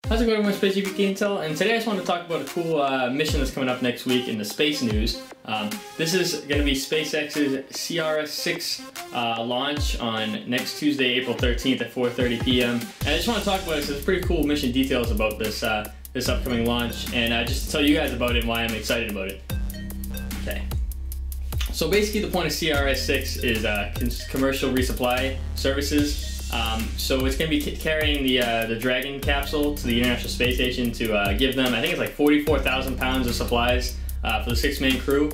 How's it going, my Space Geek Intel? And today I just want to talk about a cool mission that's coming up next week in the space news. This is going to be SpaceX's CRS-6 launch on next Tuesday, April 13th at 4:30 p.m. And I just want to talk about it. So there's pretty cool mission details about this this upcoming launch, and just to tell you guys about it and why I'm excited about it. Okay. So basically, the point of CRS-6 is commercial resupply services. So it's going to be carrying the Dragon capsule to the International Space Station to give them, I think it's like 44,000 pounds of supplies for the 6-man crew,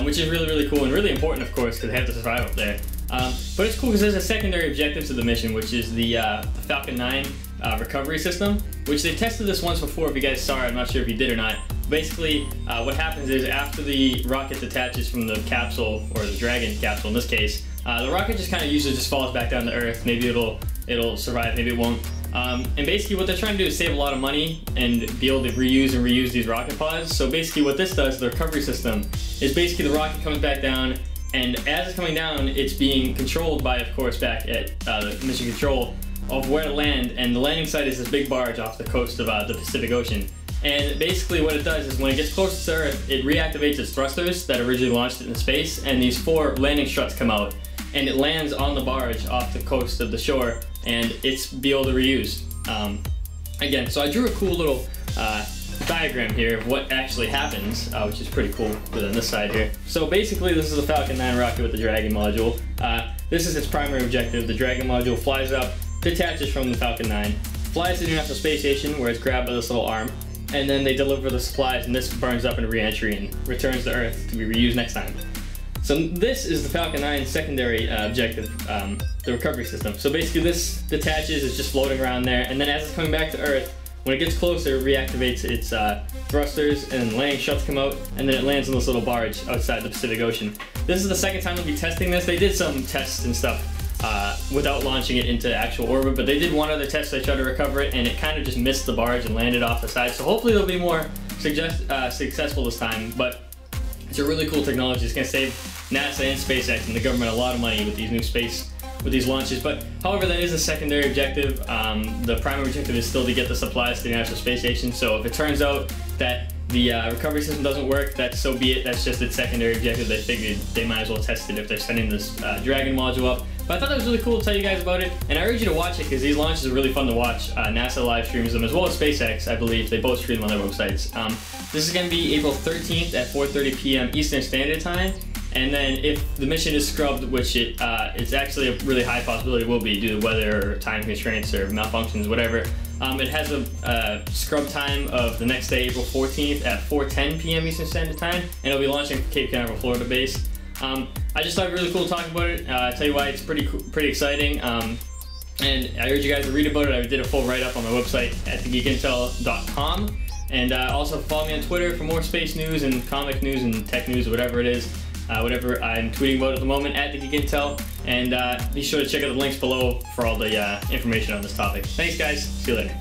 which is really, really cool and really important, of course, because they have to survive up there. But it's cool because there's a secondary objective to the mission, which is the Falcon 9 recovery system, which they tested this once before. If you guys saw it, I'm not sure if you did or not. Basically, what happens is after the rocket detaches from the capsule, or the Dragon capsule in this case, the rocket just kind of usually just falls back down to Earth. Maybe it'll survive, maybe it won't. And basically what they're trying to do is save a lot of money and be able to reuse and reuse these rocket pods. So basically what this does, the recovery system, is basically the rocket comes back down, and as it's coming down, it's being controlled by, of course, back at the mission control of where to land. And the landing site is this big barge off the coast of the Pacific Ocean. And basically what it does is when it gets close to Earth, it reactivates its thrusters that originally launched it into space, and these 4 landing struts come out, and it lands on the barge off the coast of the shore, and it's be able to reuse. Again, so I drew a cool little diagram here of what actually happens, which is pretty cool on this side here. So basically this is the Falcon 9 rocket with the Dragon module. This is its primary objective. The Dragon module flies up, detaches from the Falcon 9, flies to the International Space Station where it's grabbed by this little arm, and then they deliver the supplies, and this burns up in re-entry and returns to Earth to be reused next time. So this is the Falcon 9 secondary objective, the recovery system. So basically this detaches, it's just floating around there, and then as it's coming back to Earth, when it gets closer, it reactivates its thrusters, and landing struts come out, and then it lands on this little barge outside the Pacific Ocean. This is the second time they'll be testing this. They did some tests and stuff without launching it into actual orbit, but they did one other test. They tried to recover it, and it kind of just missed the barge and landed off the side. So hopefully they'll be more successful this time, but it's a really cool technology. It's going to save NASA and SpaceX and the government a lot of money with these launches. But however, that is a secondary objective. The primary objective is still to get the supplies to the International Space Station. So if it turns out that the recovery system doesn't work, that's so be it. That's just its secondary objective. They figured they might as well test it if they're sending this Dragon module up. But I thought that was really cool to tell you guys about it, and I urge you to watch it because these launches are really fun to watch. NASA live streams them, as well as SpaceX, I believe. They both stream them on their websites. This is going to be April 13th at 4:30 p.m. Eastern Standard Time. And then if the mission is scrubbed, which it's actually a really high possibility it will be due to weather or time constraints or malfunctions, whatever, it has a scrub time of the next day, April 14th at 4:10 p.m. Eastern Standard Time, and it'll be launching from Cape Canaveral, Florida base. I just thought it was really cool to talk about it. Tell you why it's pretty exciting. And I urge you guys to read about it. I did a full write-up on my website at thegeekintel.com. And also follow me on Twitter for more space news and comic news and tech news, whatever it is. Whatever I'm tweeting about at the moment, at thegeekintel. And be sure to check out the links below for all the information on this topic. Thanks, guys. See you later.